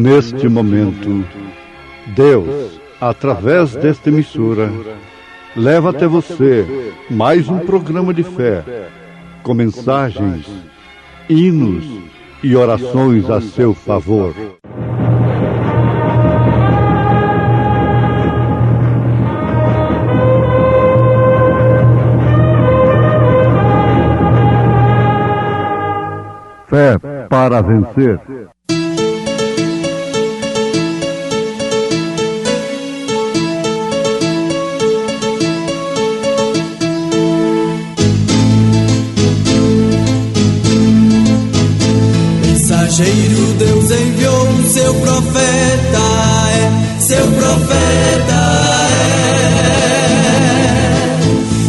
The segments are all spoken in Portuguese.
Neste momento, Deus, através desta emissora, leva até você mais um programa de fé, com mensagens, hinos e orações a seu favor. Fé para vencer. Mensageiro, Deus enviou seu profeta, seu profeta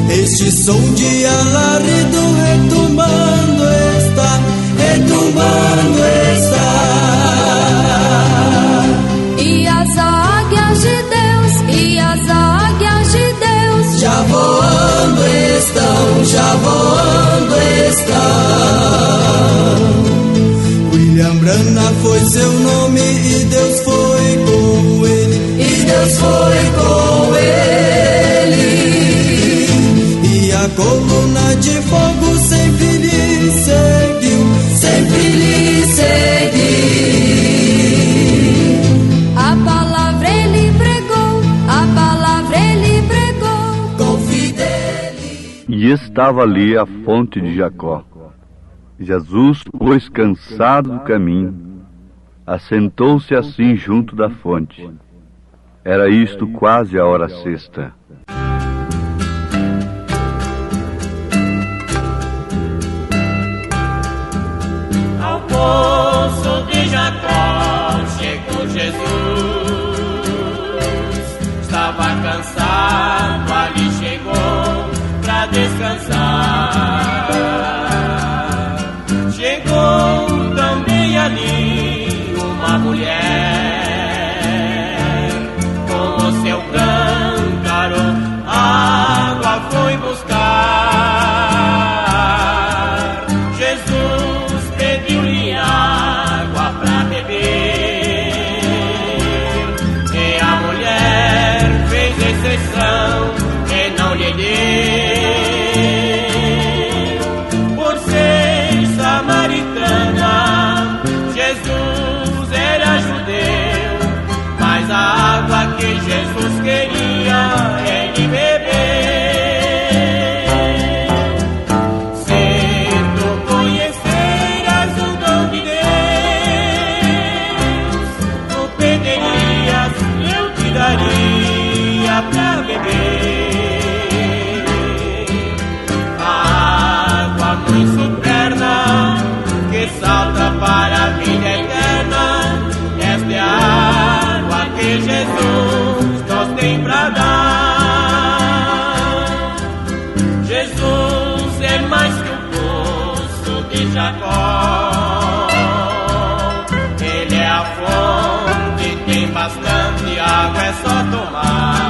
Este som de alarido retumbando está, retumbando está. E as águias de Deus, e as águias de Deus já voando estão, já voando estão. William Branham foi seu nome e Deus foi com ele, e Deus foi com ele. E a coluna de fogo sempre lhe seguiu, sempre lhe seguiu. A palavra ele pregou, a palavra ele pregou com fidelidade. E estava ali a fonte de Jacó. Jesus, pois cansado do caminho, assentou-se assim junto da fonte. Era isto quase a hora sexta. Ao poço de Jacó chegou Jesus. Estava cansado, ali chegou pra descansar. Chegou também ali uma mulher, com o seu cântaro água foi buscar. Jesus pediu-lhe água pra beber, e a mulher fez exceção e não lhe deu. Jesus era judeu, mas a água que Jesus queria ele beber. Se tu conheceras o dom de Deus, tu pedirias, eu te daria pra beber. A água muito superna que salta para a vida eterna, esta é a água que Jesus nos tem pra dar. Jesus é mais que o poço de Jacó, ele é a fonte, tem bastante água, é só tomar.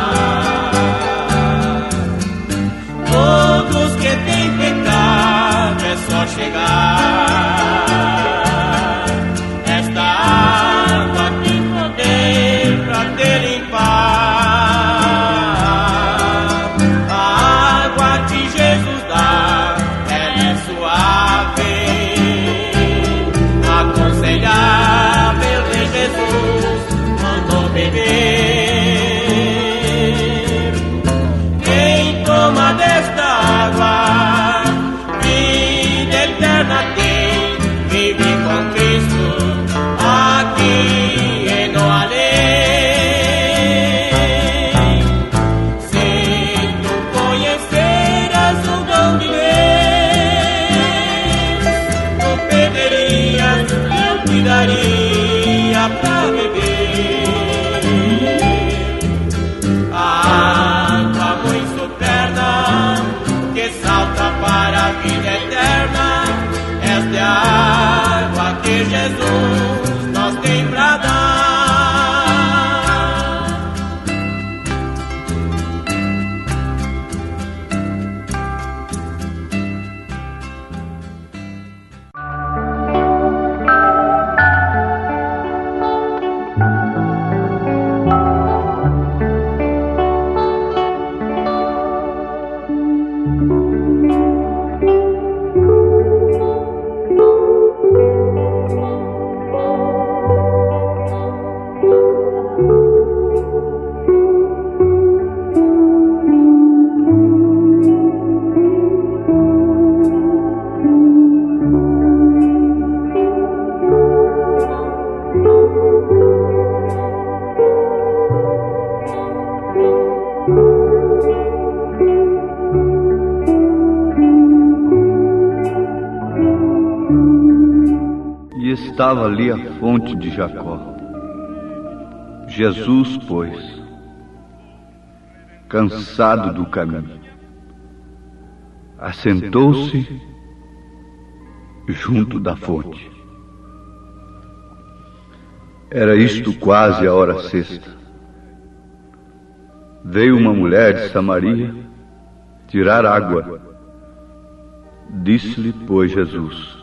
estava ali a fonte de Jacó. Jesus, pois, cansado do caminho, assentou-se junto da fonte. Era isto quase a hora sexta. Veio uma mulher de Samaria tirar água. Disse-lhe, pois, Jesus: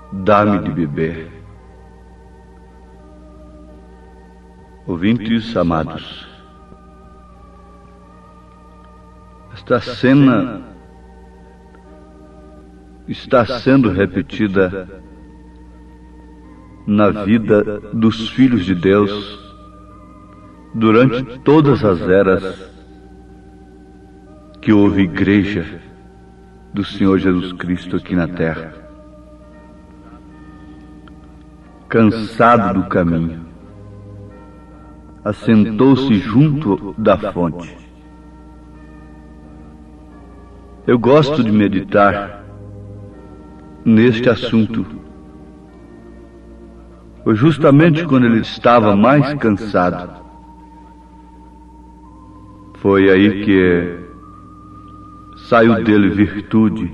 dá-me de beber. Ouvintes amados, esta cena está sendo repetida na vida dos filhos de Deus durante todas as eras que houve igreja do Senhor Jesus Cristo aqui na terra. Cansado do caminho, assentou-se junto da fonte. Eu gosto de meditar neste assunto, pois justamente quando ele estava mais cansado, foi aí que saiu dele virtude.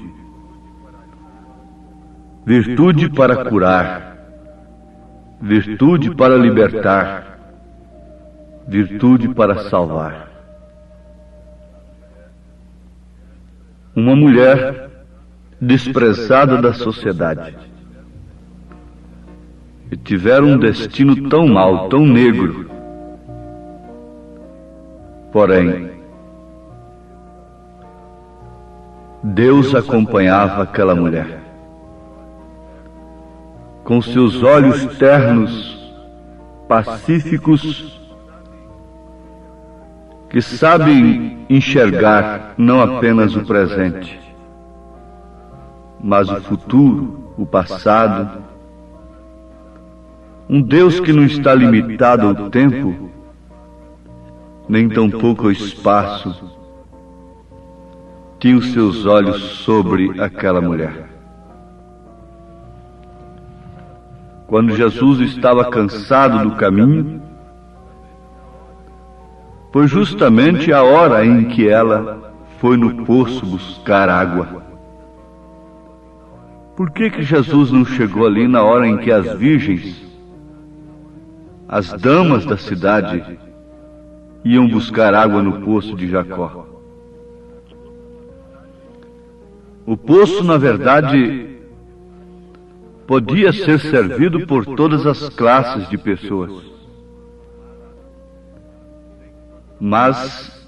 Virtude para curar, virtude para libertar, virtude para salvar. Uma mulher desprezada da sociedade, e tiveram um destino tão mau, tão negro. Porém, Deus acompanhava aquela mulher. Com seus olhos ternos, pacíficos, que sabem enxergar não apenas o presente, mas o futuro, o passado. Um Deus que não está limitado ao tempo, nem tampouco ao espaço, tinha os seus olhos sobre aquela mulher. Quando Jesus estava cansado do caminho, foi justamente a hora em que ela foi no poço buscar água. Por que Jesus não chegou ali na hora em que as virgens, as damas da cidade, iam buscar água no poço de Jacó? O poço, na verdade, podia ser servido por todas as classes de pessoas, mas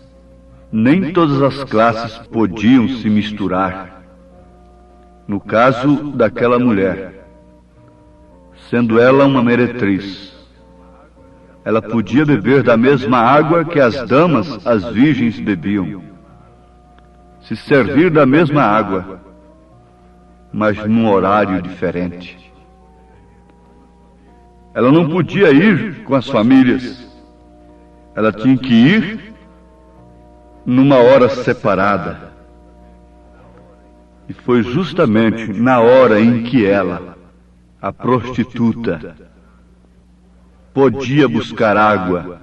nem todas as classes podiam se misturar. No caso daquela mulher, sendo ela uma meretriz, ela podia beber da mesma água que as damas, as virgens, bebiam, se servir da mesma água, mas num horário diferente. Ela não podia ir com as famílias, ela tinha que ir numa hora separada. E foi justamente na hora em que ela, a prostituta, podia buscar água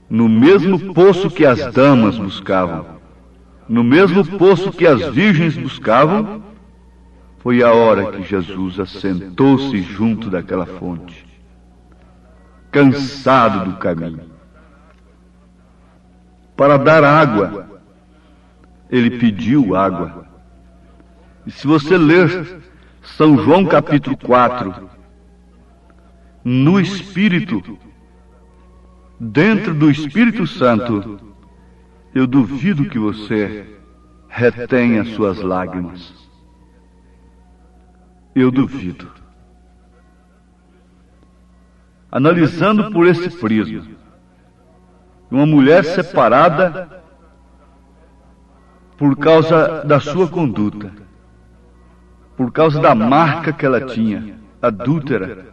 no mesmo poço que as damas buscavam, no mesmo poço que as virgens buscavam, foi a hora que Jesus assentou-se junto daquela fonte, cansado do caminho. Para dar água, ele pediu água. E se você ler São João capítulo 4, no Espírito, dentro do Espírito Santo, eu duvido que você retenha suas lágrimas. Eu duvido. Analisando por esse prisma, uma mulher separada por causa da sua conduta, por causa da marca que ela tinha, adúltera,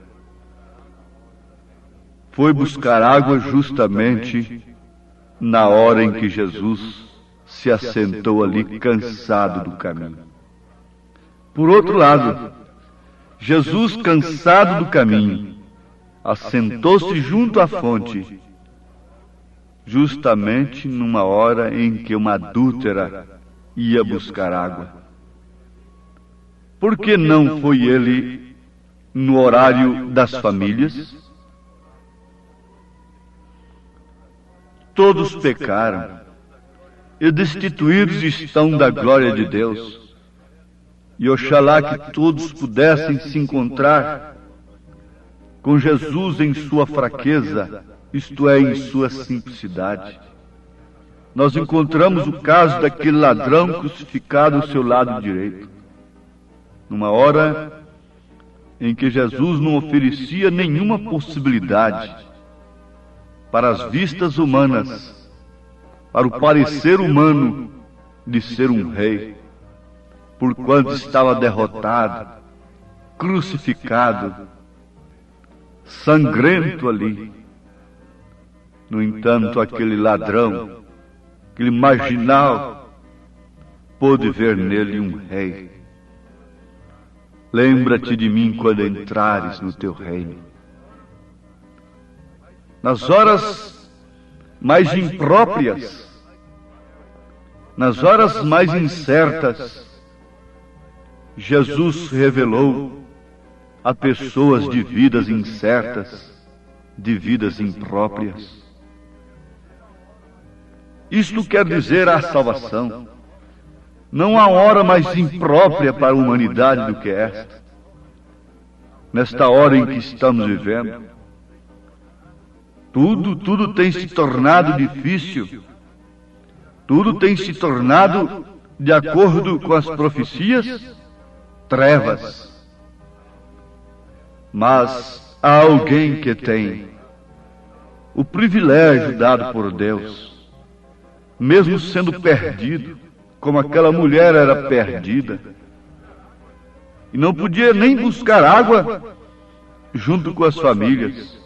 foi buscar água justamente na hora em que Jesus se assentou ali cansado do caminho. Por outro lado, Jesus, cansado do caminho, assentou-se junto à fonte, justamente numa hora em que uma adúltera ia buscar água. Por que não foi ele no horário das famílias? Todos pecaram e destituídos estão da glória de Deus. E oxalá que todos pudessem se encontrar com Jesus em sua fraqueza, isto é, em sua simplicidade. Nós encontramos o caso daquele ladrão crucificado ao seu lado direito, numa hora em que Jesus não oferecia nenhuma possibilidade para as vistas humanas, para o parecer humano de ser um rei, porquanto estava derrotado, crucificado, sangrento ali. No entanto, aquele ladrão, aquele marginal, pôde ver nele um rei. Lembra-te de mim quando entrares no teu reino. Nas horas mais impróprias, nas horas mais incertas, Jesus revelou a pessoas de vidas incertas, de vidas impróprias. Isto quer dizer a salvação. Não há hora mais imprópria para a humanidade do que esta. Nesta hora em que estamos vivendo, tudo tem se tornado difícil. Tudo tem se tornado, de acordo com as profecias, trevas. Mas há alguém que tem o privilégio dado por Deus, mesmo sendo perdido, como aquela mulher era perdida, e não podia nem buscar água junto com as famílias.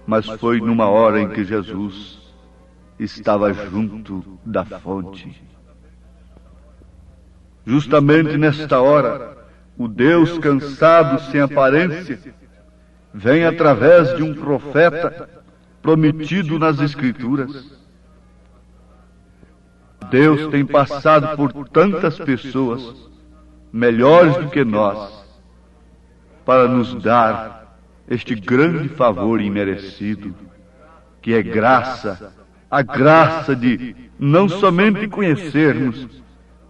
Mas foi numa hora em que Jesus estava junto da fonte. Justamente nesta hora, o Deus cansado, sem aparência, vem através de um profeta prometido nas Escrituras. Deus tem passado por tantas pessoas melhores do que nós para nos dar este grande favor imerecido, que é graça, a graça de não somente conhecermos,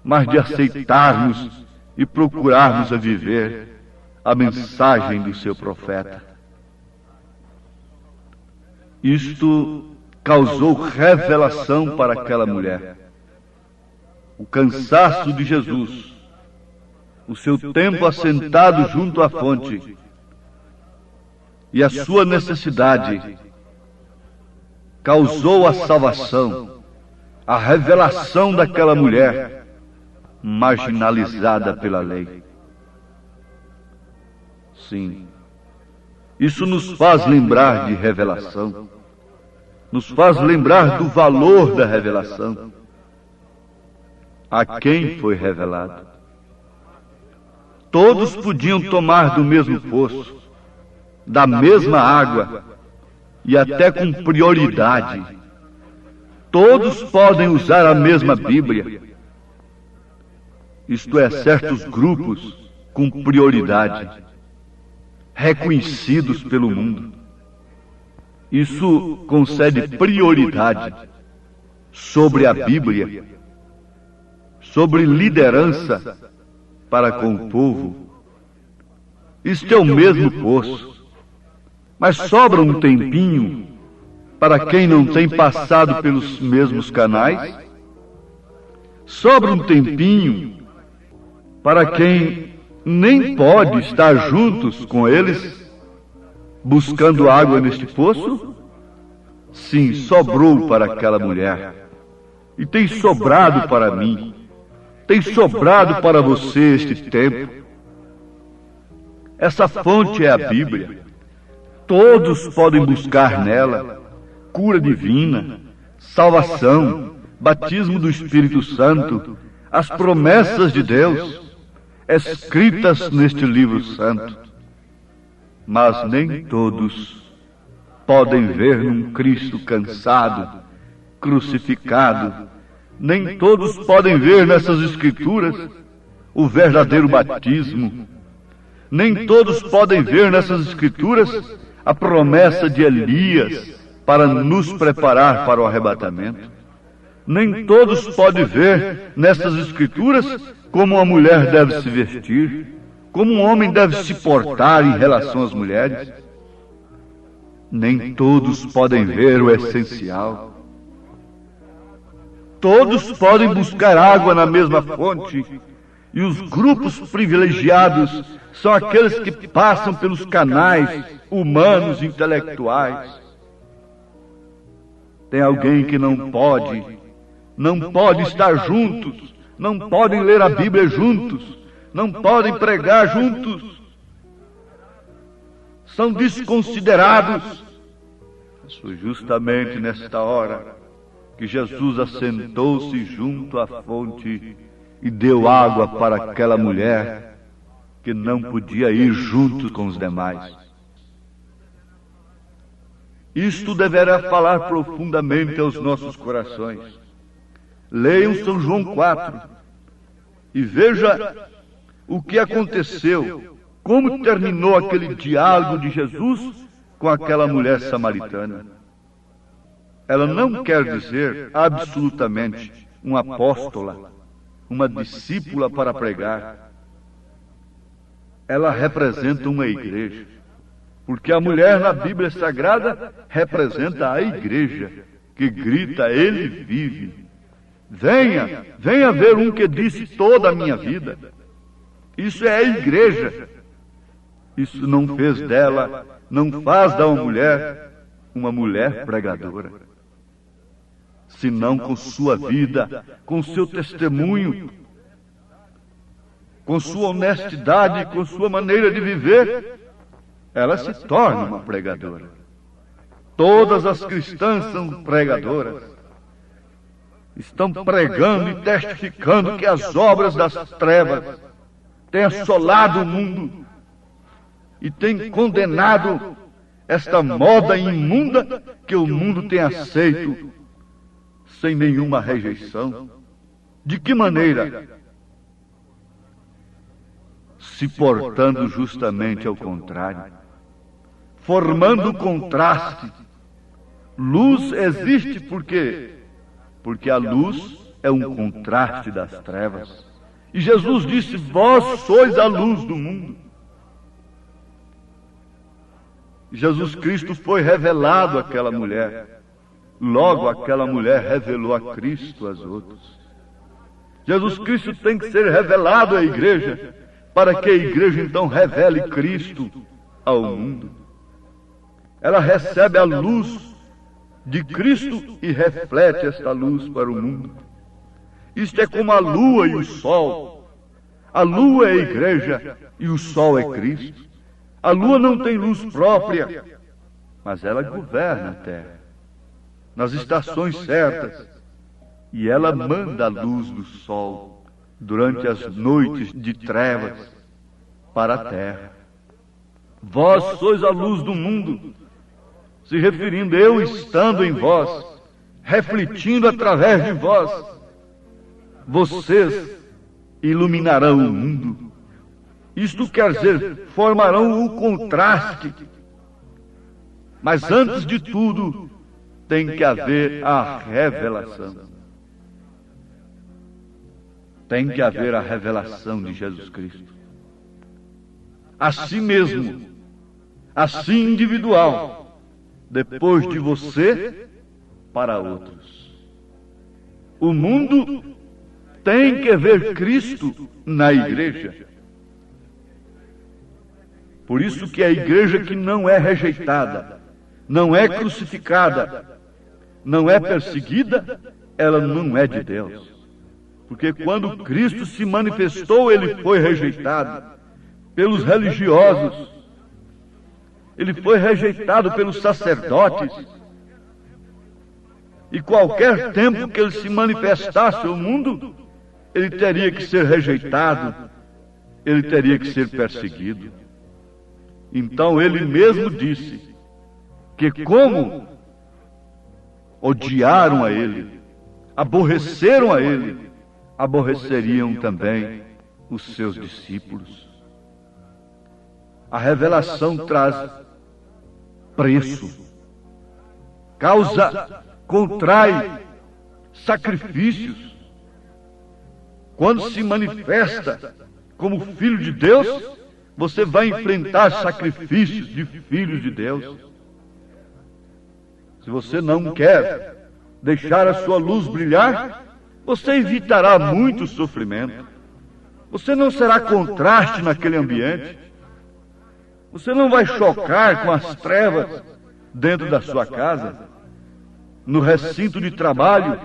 mas de aceitarmos e procurarmos a viver a mensagem do seu profeta. Isto causou revelação para aquela mulher. O cansaço de Jesus, o seu tempo assentado junto à fonte e a sua necessidade causou a salvação, a revelação daquela mulher marginalizada pela lei. Sim, isso nos faz lembrar de revelação, nos faz lembrar do valor da revelação. A quem foi revelado? Todos podiam tomar do mesmo poço, da mesma água, e até com prioridade. Todos podem usar a mesma Bíblia. Isto é, certos grupos com prioridade, reconhecidos pelo mundo. Isso concede prioridade sobre a Bíblia, sobre liderança para com o povo. Isto é o mesmo poço, mas sobra um tempinho para quem não tem passado pelos mesmos canais? Sobra um tempinho para quem nem pode estar juntos com eles, buscando água neste poço? Sim, sobrou para aquela mulher, e tem sobrado para mim, tem sobrado para você este tempo. Essa fonte é a Bíblia. Todos podem buscar nela cura divina, salvação, batismo do Espírito Santo, as promessas de Deus, escritas neste livro santo, mas nem todos podem ver num Cristo cansado, crucificado. Nem todos podem ver nessas escrituras o verdadeiro batismo. Nem todos podem ver nessas escrituras a promessa de Elias para nos preparar para o arrebatamento. Nem todos podem ver nessas escrituras como uma mulher deve se vestir, como um homem deve se portar em relação às mulheres. Nem todos podem ver o essencial. Todos podem buscar água na mesma fonte, e os grupos privilegiados são aqueles que passam pelos canais humanos intelectuais. Tem alguém que não pode estar juntos, não podem ler a Bíblia juntos, não podem pregar juntos, são desconsiderados. Foi justamente nesta hora que Jesus assentou-se junto à fonte e deu água para aquela mulher que não podia ir junto com os demais. Isto deverá falar profundamente aos nossos corações. Leiam São João 4 e veja o que aconteceu, como terminou aquele diálogo de Jesus com aquela mulher samaritana. Ela não quer dizer absolutamente uma apóstola, uma discípula para pregar. Ela representa uma igreja, porque a mulher na Bíblia Sagrada representa a igreja, que grita: Ele vive. Venha ver um que disse toda a minha vida. Isso é a igreja. Isso não fez dela, não faz da uma mulher pregadora, senão com sua vida, com seu testemunho, com sua honestidade, com sua maneira de viver, ela se torna uma pregadora. Todas as cristãs são pregadoras. Estão pregando e testificando que as obras das trevas têm assolado o mundo e têm condenado esta moda imunda que o mundo tem aceito sem nenhuma rejeição. De que maneira? Se portando justamente ao contrário, formando contraste. Luz existe porque a luz é um contraste das trevas. E Jesus disse: vós sois a luz do mundo. Jesus Cristo foi revelado àquela mulher. Logo, aquela mulher revelou a Cristo aos outros. Jesus Cristo tem que ser revelado à igreja, para que a igreja então revele Cristo ao mundo. Ela recebe a luz de Cristo e reflete esta luz para o mundo. Isto é como a lua e o sol. A lua é a igreja e o sol é Cristo. A lua não tem luz própria, mas ela governa a terra nas estações certas, e ela manda a luz do sol durante as noites de trevas para a terra. Vós sois a luz do mundo, se referindo eu estando em vós, refletindo através de vós. Vocês iluminarão o mundo. Isto quer dizer, formarão o contraste. Mas antes de tudo, tem que haver a revelação. Tem que haver a revelação de Jesus Cristo. Assim mesmo, assim individual, depois de você, para outros. O mundo tem que ver Cristo na igreja. Por isso que a igreja que não é rejeitada, não é crucificada, não é perseguida, ela não é de Deus. Porque quando Cristo se manifestou, ele foi rejeitado pelos religiosos, ele foi rejeitado pelos sacerdotes. E qualquer tempo que ele se manifestasse ao mundo, ele teria que ser rejeitado ele teria que ser perseguido. Então ele mesmo disse que como odiaram a ele, aborreceram a ele, aborreceriam também os seus discípulos. A revelação traz preço, contrai sacrifícios. Quando se manifesta como filho de Deus, você vai enfrentar sacrifícios de filhos de Deus. Se você não quer deixar a sua luz brilhar, você evitará muito sofrimento. Você não será contraste naquele ambiente. Você não vai chocar com as trevas dentro da sua casa, no recinto de trabalho,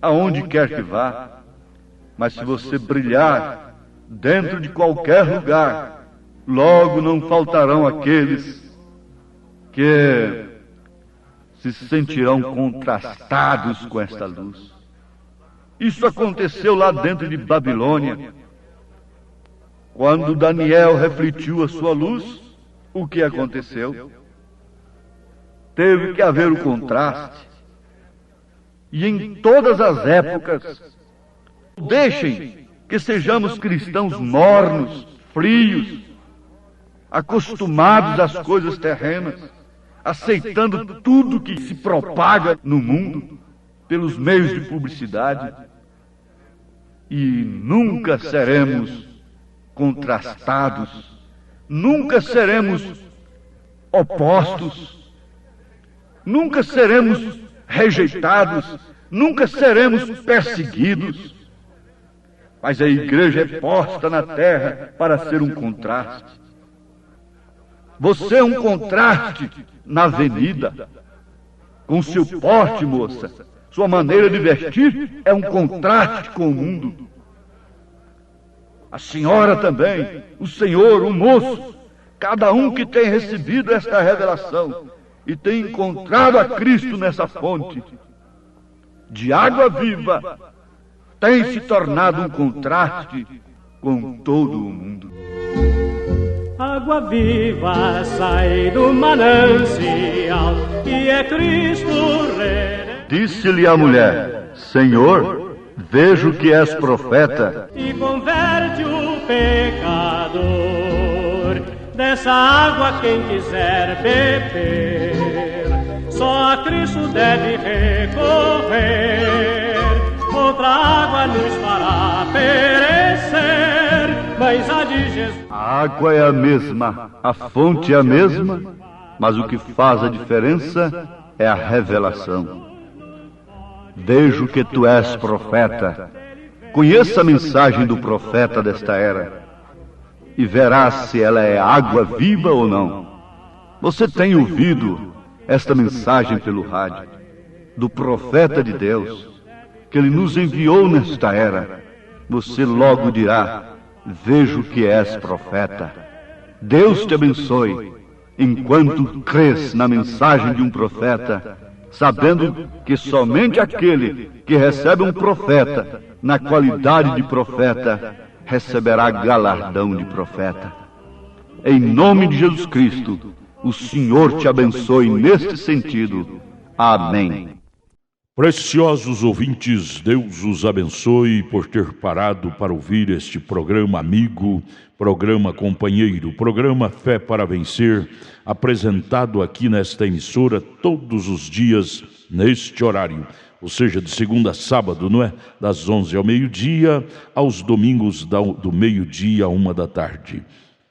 aonde quer que vá. Mas se você brilhar dentro de qualquer lugar, logo não faltarão aqueles que se sentirão contrastados com esta luz. Isso aconteceu lá dentro de Babilônia. Quando Daniel refletiu a sua luz, o que aconteceu? Teve que haver o contraste. E em todas as épocas, deixem que sejamos cristãos mornos, frios, acostumados às coisas terrenas, aceitando tudo que se propaga no mundo pelos meios de publicidade, e nunca seremos contrastados, nunca seremos opostos, nunca seremos rejeitados, nunca seremos perseguidos. Mas a igreja é posta na terra para ser um contraste. Você é um contraste na avenida, com seu porte, moça. Sua maneira de vestir é um contraste com o mundo. A senhora também, o senhor, o moço, cada um que tem recebido esta revelação e tem encontrado a Cristo nessa fonte de água viva, tem se tornado um contraste com todo o mundo. Água viva sai do manancial, e é Cristo Rei. Disse-lhe a mulher: Senhor, vejo que és profeta. E converte o pecador, dessa água quem quiser beber, só a Cristo deve recorrer. Outra água nos fará perecer, mas a de Jesus. A água é a mesma, a fonte é a mesma, mas o que faz a diferença é a revelação. Vejo que tu és profeta. Conheça a mensagem do profeta desta era e verás se ela é água viva ou não. Você tem ouvido esta mensagem pelo rádio do profeta de Deus, que ele nos enviou nesta era. Você logo dirá: vejo que és profeta. Deus te abençoe enquanto crês na mensagem de um profeta, sabendo que somente aquele que recebe um profeta na qualidade de profeta receberá galardão de profeta. Em nome de Jesus Cristo, o Senhor te abençoe neste sentido. Amém. Preciosos ouvintes, Deus os abençoe por ter parado para ouvir este programa amigo, programa companheiro, programa Fé para Vencer, apresentado aqui nesta emissora todos os dias neste horário, ou seja, de segunda a sábado, não é? Das 11 ao meio-dia, aos domingos do meio-dia à 1 da tarde.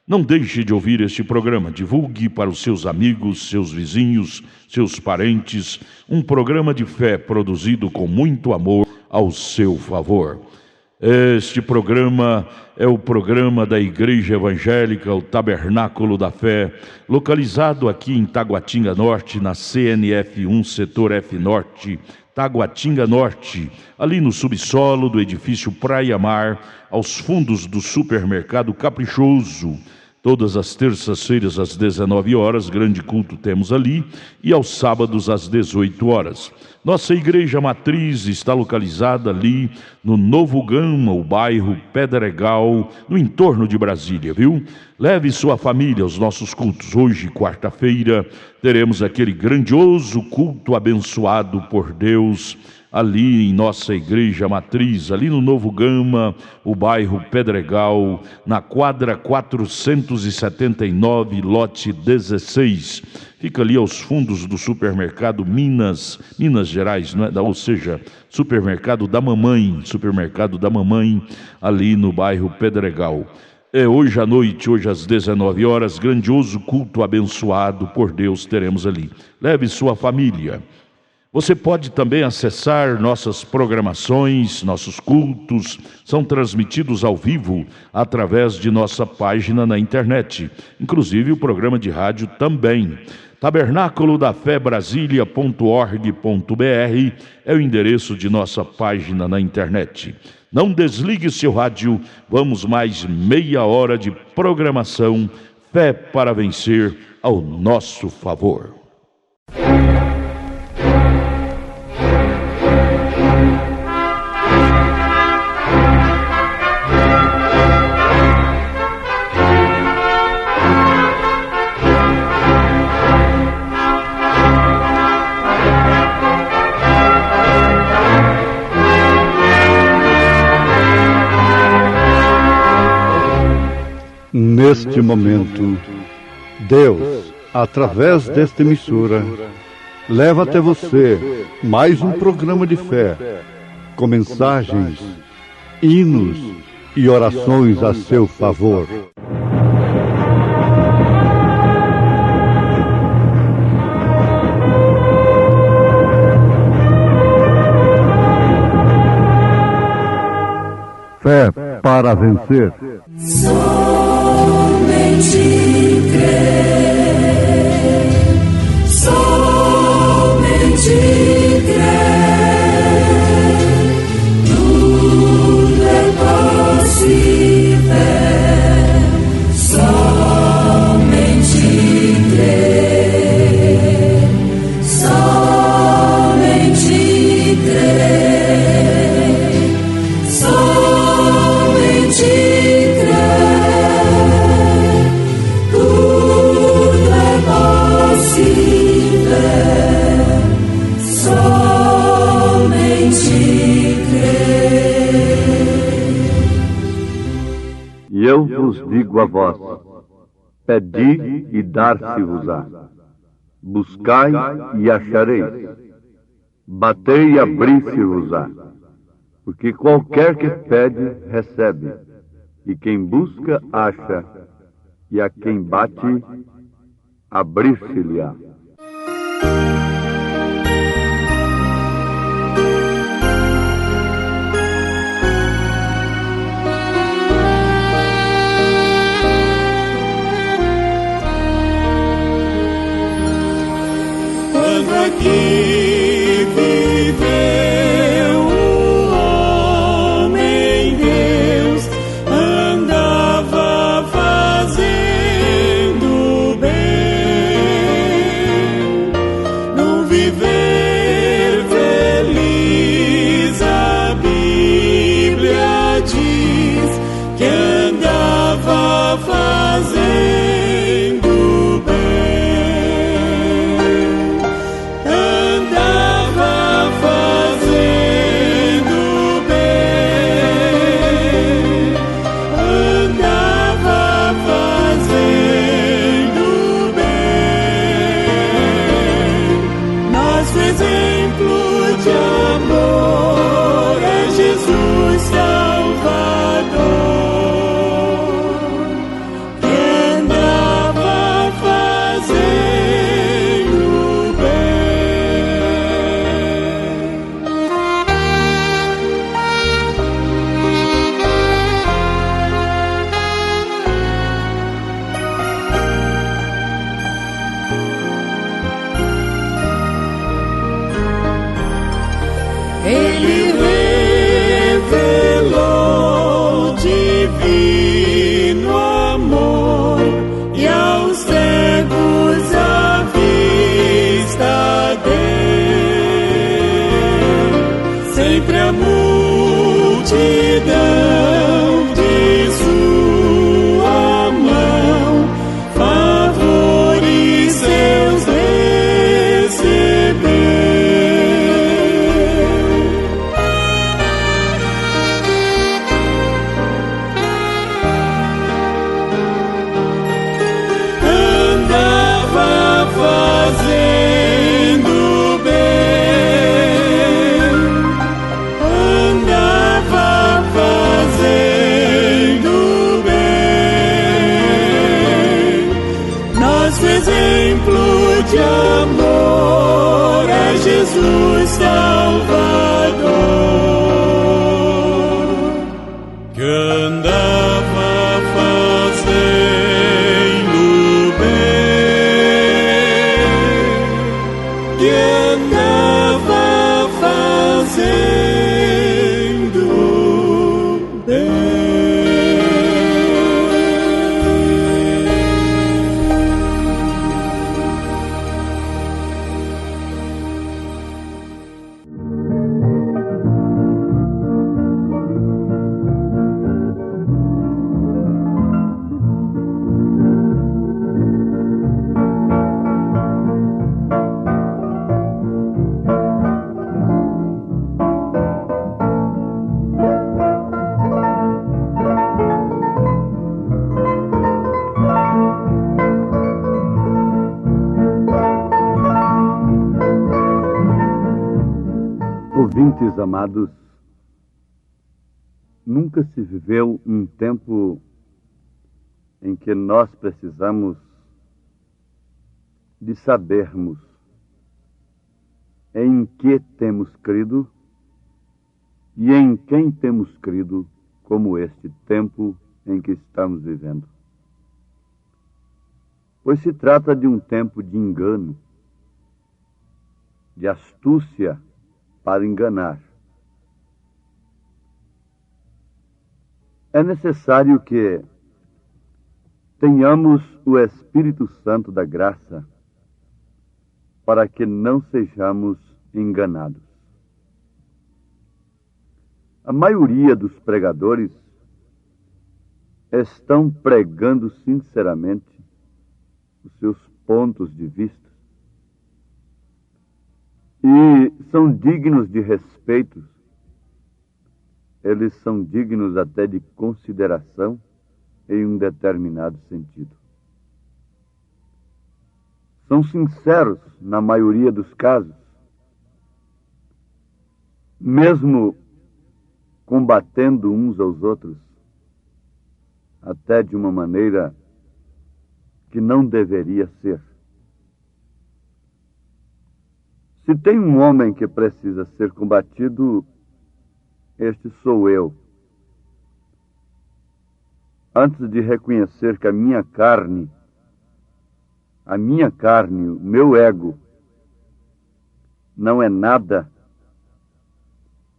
Não deixe de ouvir este programa, divulgue para os seus amigos, seus vizinhos, seus parentes, um programa de fé produzido com muito amor ao seu favor. Este programa é o programa da Igreja Evangélica, o Tabernáculo da Fé, localizado aqui em Taguatinga Norte, na CNF 1, Setor F Norte, Taguatinga Norte, ali no subsolo do edifício Praia Mar, aos fundos do supermercado Caprichoso. Todas as terças-feiras às 19 horas, grande culto temos ali, e aos sábados às 18 horas. Nossa igreja matriz está localizada ali no Novo Gama, o bairro Pedregal, no entorno de Brasília, viu? Leve sua família aos nossos cultos. Hoje, quarta-feira, teremos aquele grandioso culto abençoado por Deus, ali em nossa igreja matriz, ali no Novo Gama, o bairro Pedregal, na quadra 479, lote 16. Fica ali aos fundos do supermercado Minas Gerais, não é? Ou seja, supermercado da mamãe, ali no bairro Pedregal. Hoje à noite, hoje às 19 horas, grandioso culto abençoado por Deus teremos ali. Leve sua família. Você pode também acessar nossas programações, nossos cultos, são transmitidos ao vivo através de nossa página na internet, inclusive o programa de rádio também. Tabernáculo da Fé Brasília.org.br é o endereço de nossa página na internet. Não desligue seu rádio, vamos mais meia hora de programação, Fé para Vencer ao nosso favor. Neste momento, Deus, através desta emissora, leva até você mais um programa de fé, com mensagens, hinos e orações a seu favor. Fé para vencer. Somente crer, somente crer, tudo é possível, somente crer, somente crer, somente E eu vos digo a vós, pedi e dar-se-vos-á, buscai e achareis, batei e abrir-se-vos-á, porque qualquer que pede, recebe, e quem busca, acha, e a quem bate, abrir-se-lhe-á. Aqui viveu um homem, Deus andava fazendo bem. multidão de sua mão, favores seus receber. Andava fazendo bem, andava fazendo bem. Nosso exemplo de amor é Jesus Salvador, que andava fazendo bem, que andava fazendo bem. Ouvintes amados, nunca se viveu um tempo em que nós precisamos de sabermos em que temos crido e em quem temos crido, como este tempo em que estamos vivendo. Pois se trata de um tempo de engano, de astúcia para enganar. É necessário que tenhamos o Espírito Santo da graça para que não sejamos enganados. A maioria dos pregadores estão pregando sinceramente os seus pontos de vista e são dignos de respeito, eles são dignos até de consideração em um determinado sentido. São sinceros na maioria dos casos, mesmo combatendo uns aos outros, até de uma maneira que não deveria ser. Se tem um homem que precisa ser combatido, este sou eu. Antes de reconhecer que a minha carne, o meu ego, não é nada,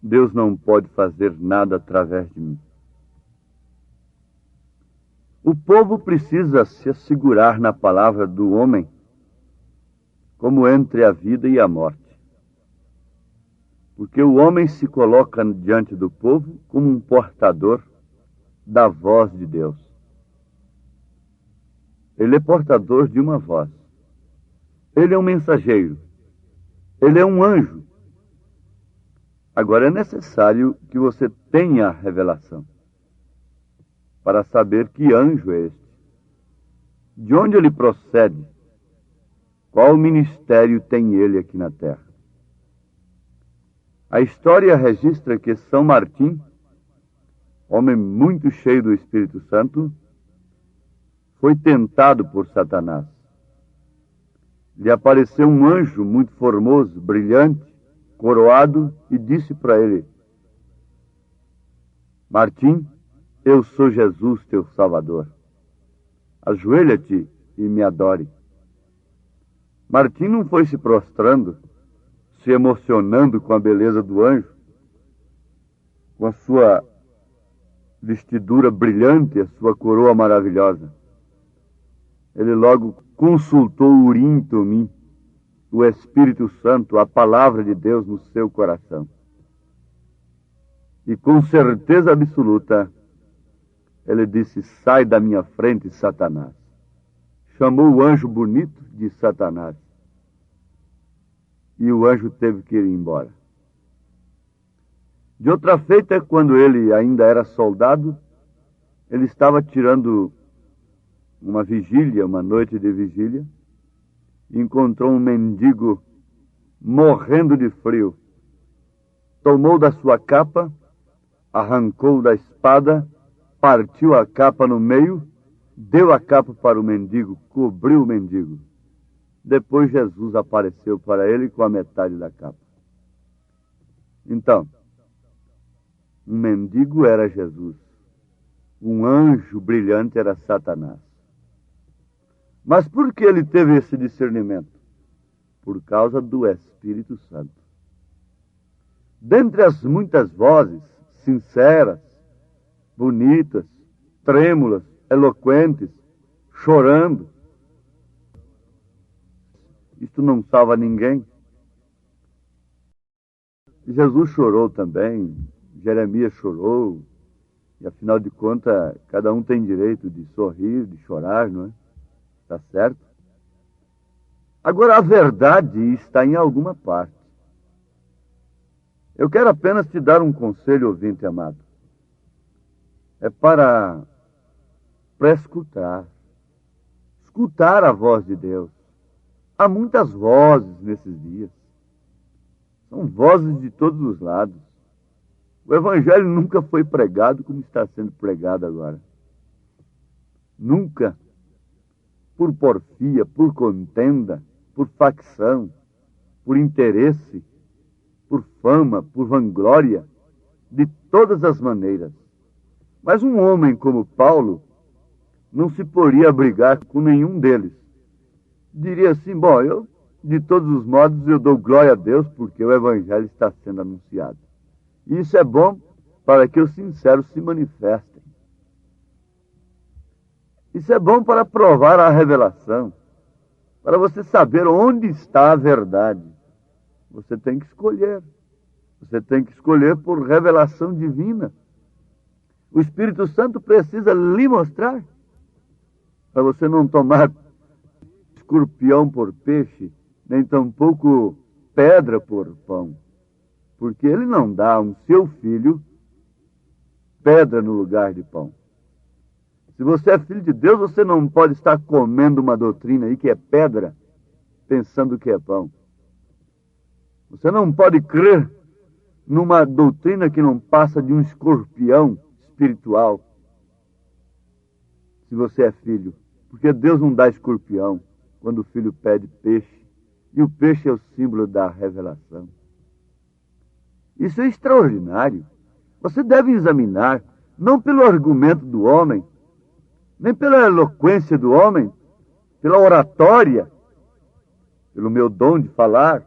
Deus não pode fazer nada através de mim. O povo precisa se assegurar na palavra do homem, como entre a vida e a morte. Porque o homem se coloca diante do povo como um portador da voz de Deus. Ele é portador de uma voz. Ele é um mensageiro. Ele é um anjo. Agora é necessário que você tenha a revelação para saber que anjo é este, de onde ele procede, qual ministério tem ele aqui na terra. A história registra que São Martim, homem muito cheio do Espírito Santo, foi tentado por Satanás. Lhe apareceu um anjo muito formoso, brilhante, coroado, e disse para ele: Martim, eu sou Jesus, teu Salvador. Ajoelha-te e me adore. Martim não foi se prostrando, se emocionando com a beleza do anjo, com a sua vestidura brilhante, a sua coroa maravilhosa. Ele logo consultou o Urim e Tumim, o Espírito Santo, a palavra de Deus no seu coração. E com certeza absoluta, ele disse: sai da minha frente, Satanás. Chamou o anjo bonito de Satanás. E o anjo teve que ir embora. De outra feita, quando ele ainda era soldado, ele estava tirando uma vigília, uma noite de vigília, e encontrou um mendigo morrendo de frio. Tomou da sua capa, arrancou da espada, partiu a capa no meio, deu a capa para o mendigo, cobriu o mendigo. Depois Jesus apareceu para ele com a metade da capa. Então, um mendigo era Jesus. Um anjo brilhante era Satanás. Mas por que ele teve esse discernimento? Por causa do Espírito Santo. Dentre as muitas vozes sinceras, bonitas, trêmulas, eloquentes, chorando, isto não salva ninguém. Jesus chorou também, Jeremias chorou, e afinal de contas, cada um tem direito de sorrir, de chorar, não é? Está certo? Agora, a verdade está em alguma parte. Eu quero apenas te dar um conselho, ouvinte amado. É para escutar. Escutar a voz de Deus. Há muitas vozes nesses dias. São vozes de todos os lados. O Evangelho nunca foi pregado como está sendo pregado agora. Nunca. Por porfia, por contenda, por facção, por interesse, por fama, por vanglória, de todas as maneiras. Mas um homem como Paulo não se poria brigar com nenhum deles. Diria assim: bom, eu, de todos os modos, eu dou glória a Deus porque o Evangelho está sendo anunciado. E isso é bom para que os sinceros se manifestem. Isso é bom para provar a revelação, para você saber onde está a verdade. Você tem que escolher. Você tem que escolher por revelação divina. O Espírito Santo precisa lhe mostrar, para você não tomar escorpião por peixe, nem tampouco pedra por pão. Porque ele não dá a um seu filho pedra no lugar de pão. Se você é filho de Deus, você não pode estar comendo uma doutrina aí que é pedra, pensando que é pão. Você não pode crer numa doutrina que não passa de um escorpião espiritual. Se você é filho. Porque Deus não dá escorpião quando o filho pede peixe. E o peixe é o símbolo da revelação. Isso é extraordinário. Você deve examinar, não pelo argumento do homem, nem pela eloquência do homem, pela oratória, pelo meu dom de falar,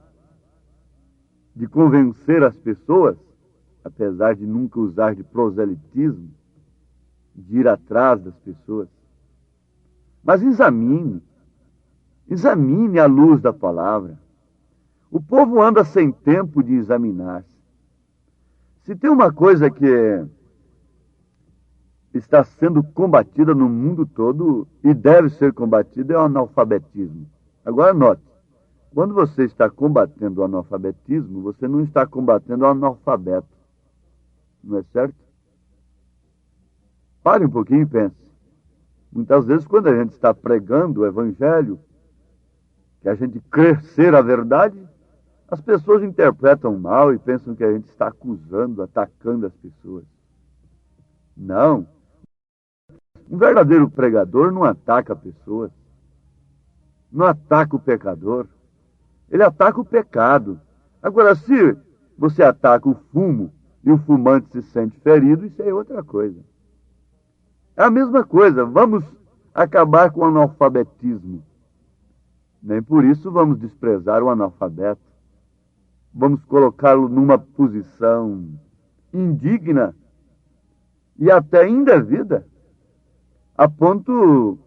de convencer as pessoas, apesar de nunca usar de proselitismo, de ir atrás das pessoas. Mas examine à luz da palavra. O povo anda sem tempo de examinar-se. Se tem uma coisa que está sendo combatida no mundo todo e deve ser combatida é o analfabetismo. Agora note, quando você está combatendo o analfabetismo, você não está combatendo o analfabeto. Não é certo? Pare um pouquinho e pense. Muitas vezes, quando a gente está pregando o Evangelho, que a gente crê ser a verdade, as pessoas interpretam mal e pensam que a gente está acusando, atacando as pessoas. Não. Um verdadeiro pregador não ataca pessoas. Não ataca o pecador. Ele ataca o pecado. Agora, se você ataca o fumo e o fumante se sente ferido, isso é outra coisa. É a mesma coisa. Vamos acabar com o analfabetismo. Nem por isso vamos desprezar o analfabeto. Vamos colocá-lo numa posição indigna e até indevida, a ponto...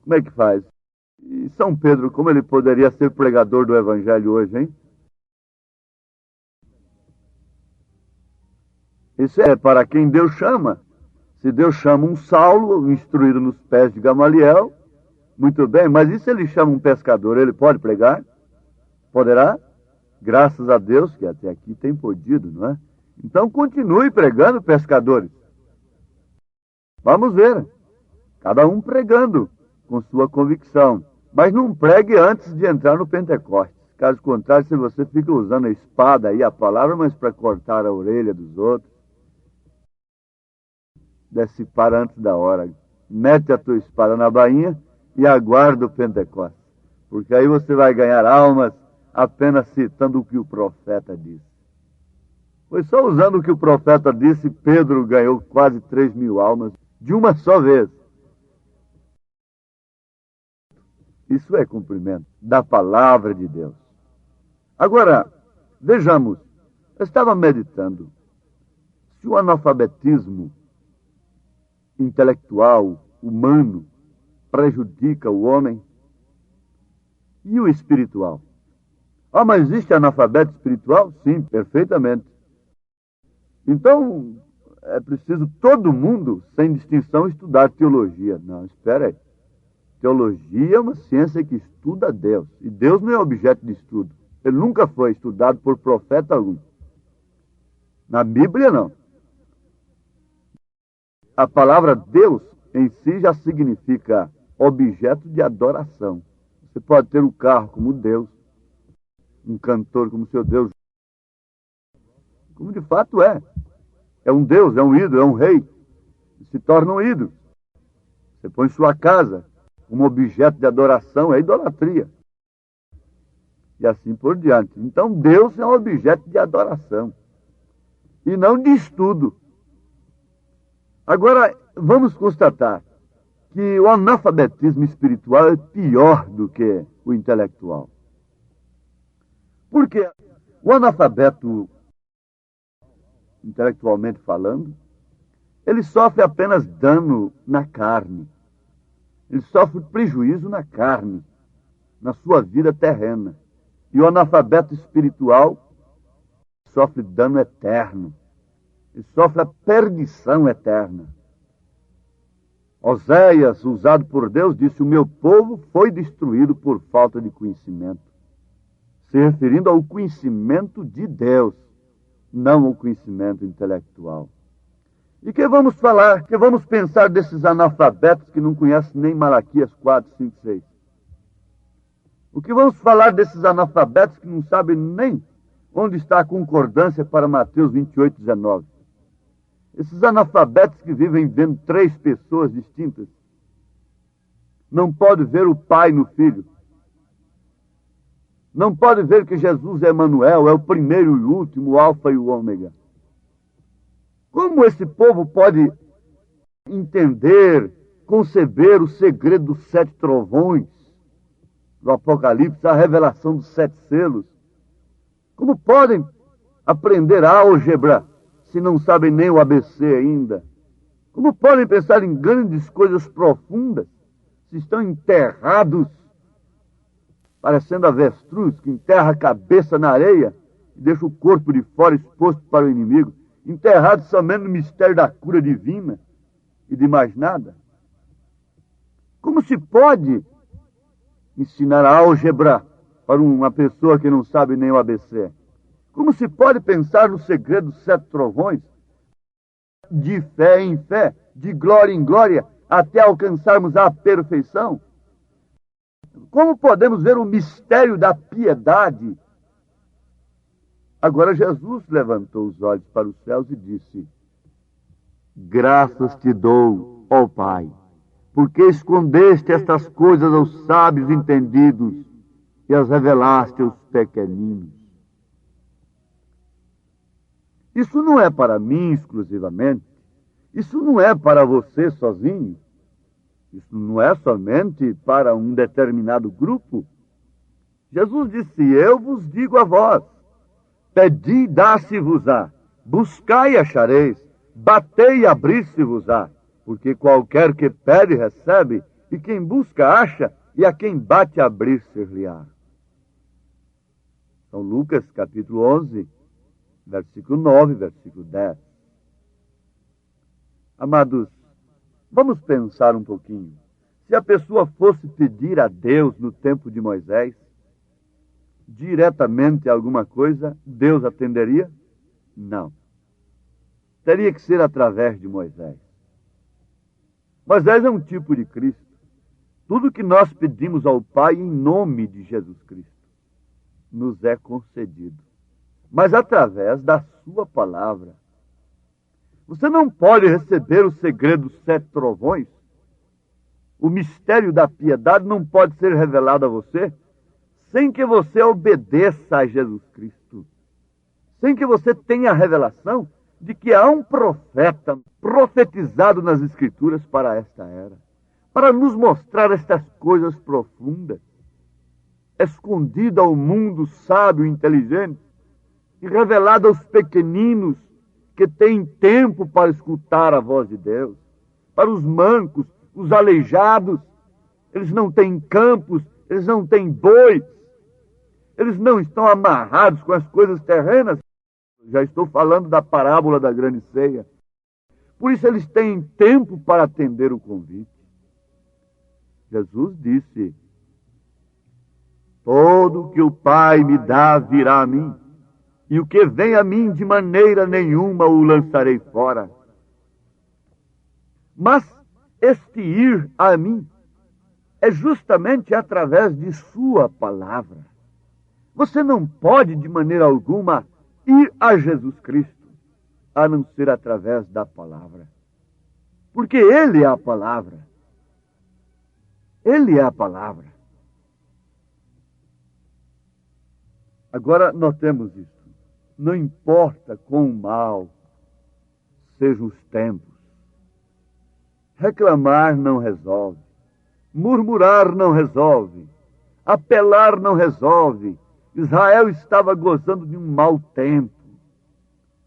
Como é que faz? E São Pedro, como ele poderia ser pregador do Evangelho hoje, hein? Isso é para quem Deus chama. Se Deus chama um Saulo, instruído nos pés de Gamaliel, muito bem, mas e se ele chama um pescador, ele pode pregar? Poderá? Graças a Deus que até aqui tem podido, não é? Então continue pregando, pescadores. Vamos ver. Cada um pregando com sua convicção. Mas não pregue antes de entrar no Pentecostes. Caso contrário, se você fica usando a espada e a palavra, mas para cortar a orelha dos outros, desce para antes da hora. Mete a tua espada na bainha e aguarda o Pentecostes. Porque aí você vai ganhar almas apenas citando o que o profeta disse. Foi só usando o que o profeta disse, Pedro ganhou quase 3.000 almas de uma só vez. Isso é cumprimento da palavra de Deus. Agora, vejamos, eu estava meditando. Se o analfabetismo intelectual, humano, prejudica o homem, e o espiritual? Mas existe analfabeto espiritual? Sim, perfeitamente. Então, é preciso todo mundo, sem distinção, estudar teologia. Não, espera aí. Teologia é uma ciência que estuda Deus. E Deus não é objeto de estudo. Ele nunca foi estudado por profeta algum. Na Bíblia, não. A palavra Deus em si já significa objeto de adoração. Você pode ter um carro como Deus, um cantor como seu Deus, como de fato é. É um Deus, é um ídolo, é um rei. Se torna um ídolo. Você põe sua casa como objeto de adoração, é idolatria. E assim por diante. Então Deus é um objeto de adoração. E não de estudo. Agora, vamos constatar que o analfabetismo espiritual é pior do que o intelectual. Porque o analfabeto, intelectualmente falando, ele sofre apenas dano na carne. Ele sofre prejuízo na carne, na sua vida terrena. E o analfabeto espiritual sofre dano eterno. Ele sofre a perdição eterna. Oséias, usado por Deus, disse: o meu povo foi destruído por falta de conhecimento. Se referindo ao conhecimento de Deus, não ao conhecimento intelectual. E que vamos falar, que vamos pensar desses analfabetos que não conhecem nem Malaquias 4, 5, 6? O que vamos falar desses analfabetos que não sabem nem onde está a concordância para Mateus 28, 19? Esses analfabetos que vivem vendo 3 pessoas distintas. Não pode ver o Pai no Filho. Não pode ver que Jesus é Emanuel, é o primeiro e o último, o Alfa e o Ômega. Como esse povo pode entender, conceber o segredo dos 7 trovões do Apocalipse, a revelação dos 7 selos? Como podem aprender álgebra se não sabem nem o ABC ainda? Como podem pensar em grandes coisas profundas se estão enterrados, parecendo avestruz que enterra a cabeça na areia e deixa o corpo de fora exposto para o inimigo, enterrados somente no mistério da cura divina e de mais nada? Como se pode ensinar a álgebra para uma pessoa que não sabe nem o ABC? Como se pode pensar no segredo dos 7 trovões, de fé em fé, de glória em glória, até alcançarmos a perfeição? Como podemos ver o mistério da piedade? Agora Jesus levantou os olhos para os céus e disse: graças te dou, ó Pai, porque escondeste estas coisas aos sábios entendidos e as revelaste aos pequeninos. Isso não é para mim exclusivamente. Isso não é para você sozinho. Isso não é somente para um determinado grupo. Jesus disse: eu vos digo a vós, pedi e dá-se-vos-á, buscai e achareis, batei e abrir-se-vos-á, porque qualquer que pede recebe, e quem busca acha, e a quem bate abrir-se-lhe-á. São Lucas capítulo 11, versículo 9, versículo 10. Amados, vamos pensar um pouquinho. Se a pessoa fosse pedir a Deus no tempo de Moisés, diretamente alguma coisa, Deus atenderia? Não. Teria que ser através de Moisés. Moisés é um tipo de Cristo. Tudo que nós pedimos ao Pai em nome de Jesus Cristo nos é concedido. Mas através da sua palavra. Você não pode receber o segredo dos 7 trovões. O mistério da piedade não pode ser revelado a você sem que você obedeça a Jesus Cristo. Sem que você tenha a revelação de que há um profeta profetizado nas Escrituras para esta era, para nos mostrar estas coisas profundas, escondida ao mundo sábio e inteligente, e revelada aos pequeninos que têm tempo para escutar a voz de Deus, para os mancos, os aleijados. Eles não têm campos, eles não têm bois, eles não estão amarrados com as coisas terrenas. Já estou falando da parábola da grande ceia. Por isso eles têm tempo para atender o convite. Jesus disse: todo que o Pai me dá virá a mim, e o que vem a mim de maneira nenhuma o lançarei fora. Mas este ir a mim é justamente através de sua palavra. Você não pode de maneira alguma ir a Jesus Cristo a não ser através da palavra. Porque Ele é a palavra. Ele é a palavra. Agora notemos isso. Não importa quão mal sejam os tempos. Reclamar não resolve. Murmurar não resolve. Apelar não resolve. Israel estava gozando de um mau tempo.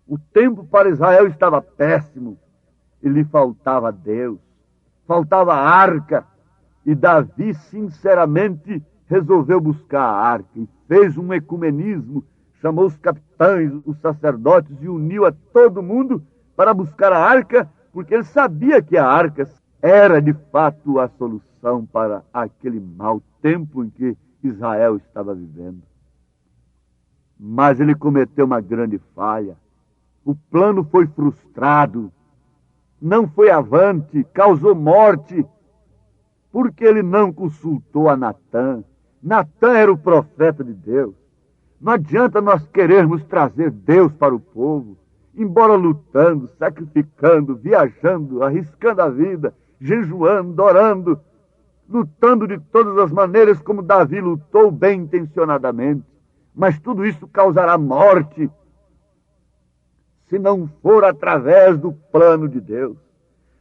O tempo para Israel estava péssimo. E lhe faltava Deus. Faltava a arca. E Davi, sinceramente, resolveu buscar a arca. E fez um ecumenismo. Chamou os capitães, os sacerdotes e uniu a todo mundo para buscar a arca, porque ele sabia que a arca era de fato a solução para aquele mau tempo em que Israel estava vivendo. Mas ele cometeu uma grande falha. O plano foi frustrado, não foi avante, causou morte, porque ele não consultou a Natã. Natã era o profeta de Deus. Não adianta nós querermos trazer Deus para o povo, embora lutando, sacrificando, viajando, arriscando a vida, jejuando, orando, lutando de todas as maneiras como Davi lutou bem intencionadamente. Mas tudo isso causará morte se não for através do plano de Deus.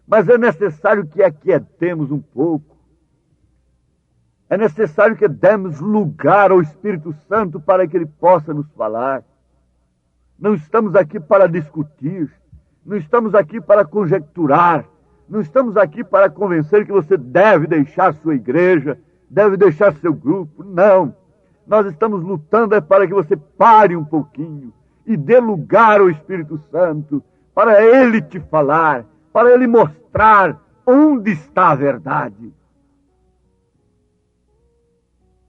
Mas é necessário que aquietemos um pouco. É necessário que demos lugar ao Espírito Santo para que Ele possa nos falar. Não estamos aqui para discutir, não estamos aqui para conjecturar, não estamos aqui para convencer que você deve deixar sua igreja, deve deixar seu grupo. Não. Nós estamos lutando para que você pare um pouquinho e dê lugar ao Espírito Santo para Ele te falar, para Ele mostrar onde está a verdade.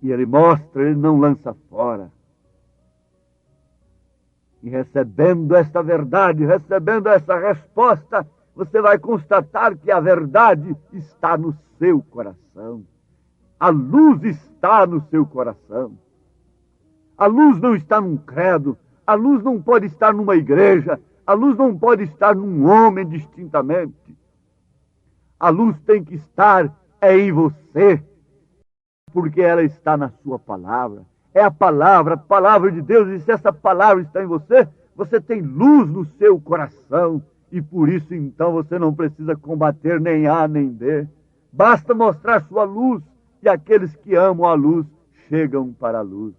E Ele mostra, Ele não lança fora. E recebendo esta verdade, recebendo essa resposta, você vai constatar que a verdade está no seu coração. A luz está no seu coração. A luz não está num credo, a luz não pode estar numa igreja, a luz não pode estar num homem distintamente. A luz tem que estar em você, porque ela está na sua palavra. É a palavra de Deus, e se essa palavra está em você, você tem luz no seu coração, e por isso então você não precisa combater nem A nem B. Basta mostrar sua luz, e aqueles que amam a luz chegam para a luz.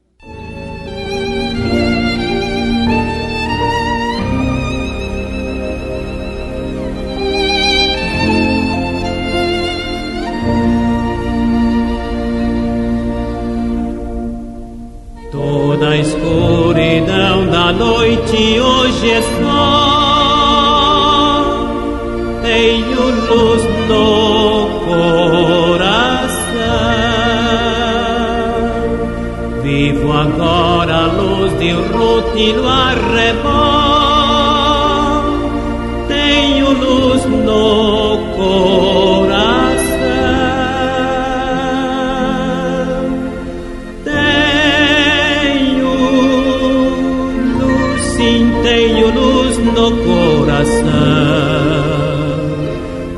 Toda a escuridão da noite hoje é só. Tem e no arrebol tenho luz no coração. Tenho luz, sim, tenho luz no coração,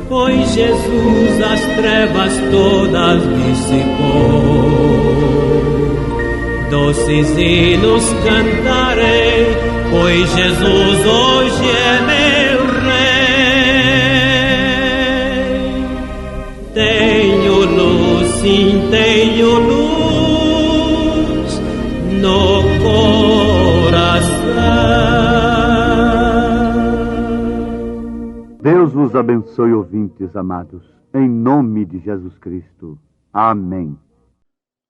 pois Jesus as trevas todas dissipou. Doces hinos cantarei, pois Jesus hoje é meu Rei. Tenho luz, sim, tenho luz no coração. Deus vos abençoe, ouvintes amados, em nome de Jesus Cristo. Amém.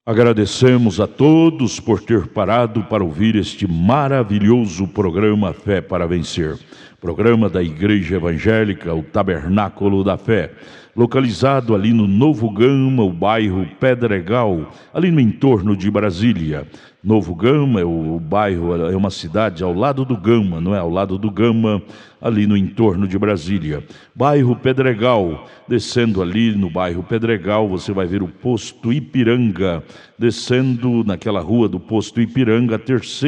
Agradecemos a todos por ter parado para ouvir este maravilhoso programa Fé para Vencer. Programa da Igreja Evangélica, o Tabernáculo da Fé, localizado ali no Novo Gama, o bairro Pedregal, ali no entorno de Brasília. Novo Gama é o bairro, é uma cidade ao lado do Gama, não é? Ao lado do Gama, ali no entorno de Brasília. Bairro Pedregal, descendo ali no bairro Pedregal, você vai ver o posto Ipiranga. Descendo naquela rua do posto Ipiranga,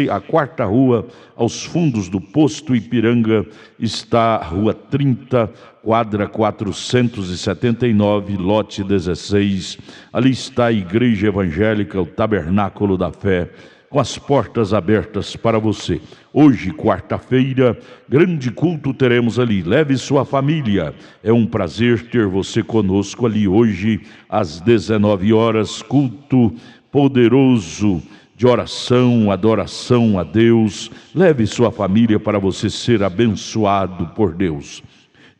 a quarta rua, aos fundos do posto Ipiranga, está a rua 30, quadra 479, lote 16. Ali está a Igreja Evangélica, o Tabernáculo da Fé, com as portas abertas para você. Hoje, quarta-feira, grande culto teremos ali. Leve sua família. É um prazer ter você conosco ali hoje, às 19 horas, culto poderoso de oração, adoração a Deus. Leve sua família para você ser abençoado por Deus.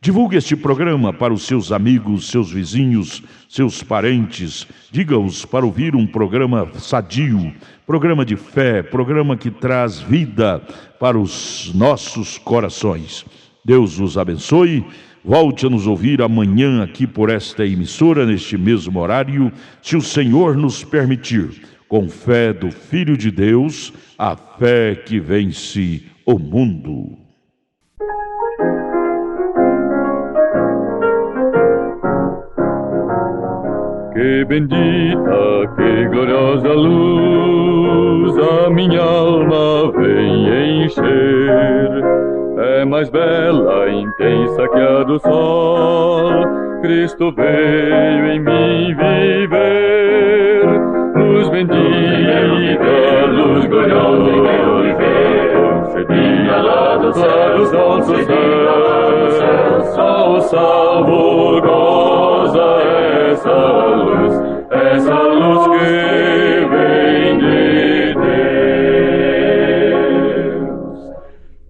Divulgue este programa para os seus amigos, seus vizinhos, seus parentes. Diga-os para ouvir um programa sadio, programa de fé, programa que traz vida para os nossos corações. Deus os abençoe. Volte a nos ouvir amanhã aqui por esta emissora, neste mesmo horário, se o Senhor nos permitir. Com fé do Filho de Deus, a fé que vence o mundo. Que bendita, que gloriosa luz a minha alma vem encher. É mais bela, intensa que a do sol. Cristo veio em mim viver. Luz bendita, luz gloriosa em meu viver. Concedida lá dos altos céus, só o salvo goza essa luz que vem de Deus.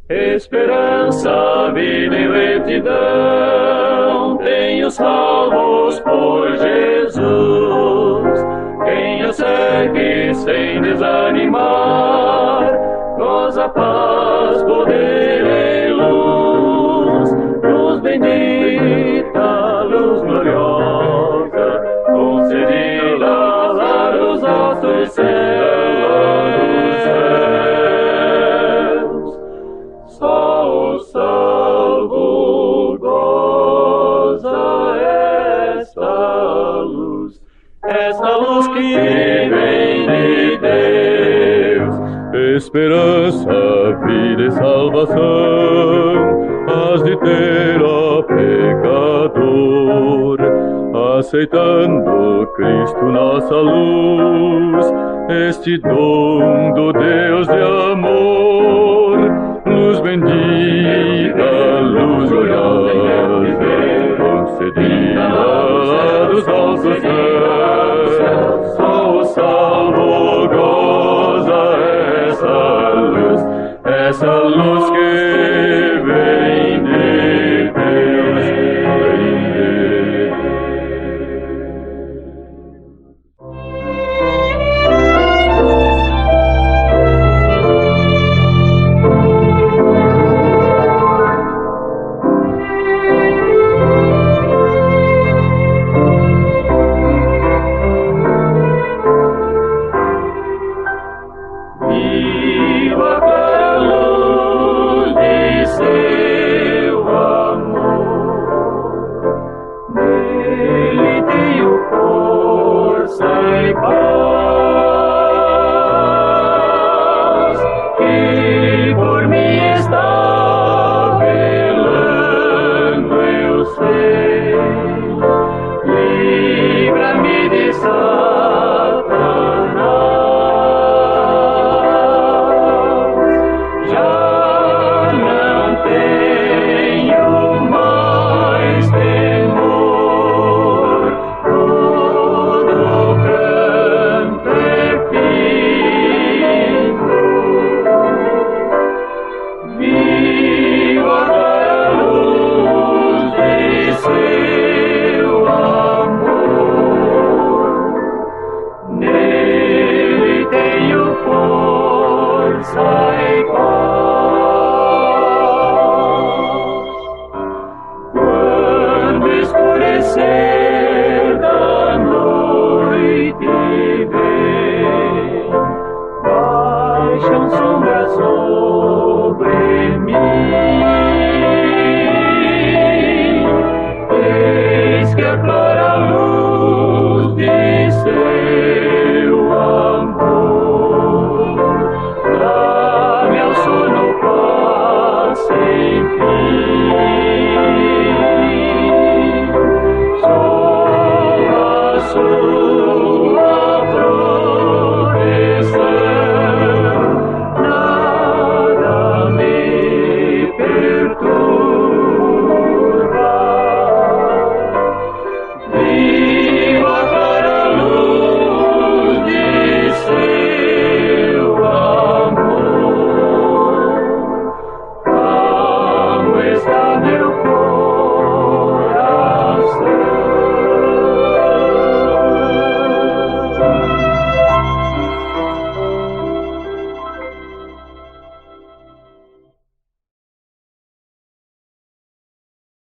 Esperança, vida e retidão, tenho salvos por Jesus. Quem o segue sem desanimar, goza paz, poder e luz. Luz bendita, luz gloriosa, concedida lá dos altos céus. Só o salvo goza esta luz que vem de Deus. Esperança, vida e salvação, has de ter, ó pecador, aceitando Cristo nossa luz, este dom do Deus de amor. Luz bendita, luz gloriosa, concedida